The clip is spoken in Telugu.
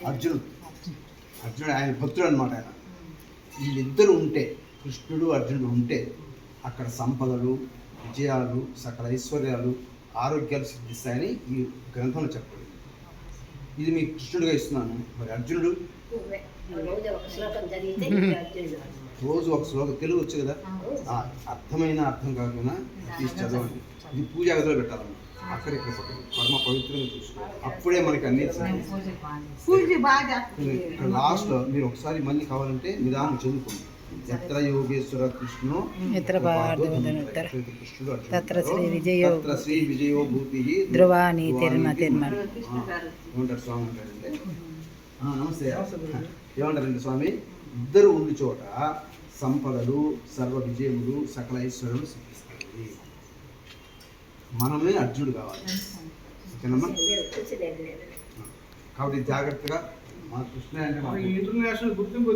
అర్జునుడు ఆయన భక్తుడు అనమాట. ఆయన వీళ్ళిద్దరూ ఉంటే, కృష్ణుడు అర్జునుడు ఉంటే అక్కడ సంపదలు, విజయాలు, సకల ఐశ్వర్యాలు, ఆరోగ్యాలు సిద్ధిస్తాయని ఈ గ్రంథంలో చెప్పండి. ఇది మీకు కృష్ణుడిగా ఇస్తున్నాను. మరి అర్జునుడు రోజు ఒక శ్లోకం, తెలుగు వచ్చు కదా, అర్థమైన అర్థం కాకుండా తీసి చదవండి. ఇది పూజా గదిలో పెట్టాలన్నమాట. అక్కడిక్కడ పరమ పవిత్రంగా చూసుకోవాలి. అప్పుడే మనకి అన్ని లాస్ట్లో మీరు ఒకసారి మళ్ళీ కావాలంటే నిదానం చదువుకోండి. ఎత్ర యోగేశ్వర కృష్ణో కృష్ణుడు శ్రీ విజయో భూతి ధ్రువాని ఏమంటారు స్వామి అంటారంటే, నమస్తే ఏమంటారండి స్వామి, ఇద్దరు ఉండి చోట సంపదలు, సర్వ విజయములు, సకల ఐశ్వర్యాలు సిద్ధిస్తాయి. మనమే అర్జునుడు కావాలి. ఓకేనమ్మా? కాబట్టి జాగ్రత్తగా మన కృష్ణ అంటే ఇంటర్నేషనల్ గుర్తింపు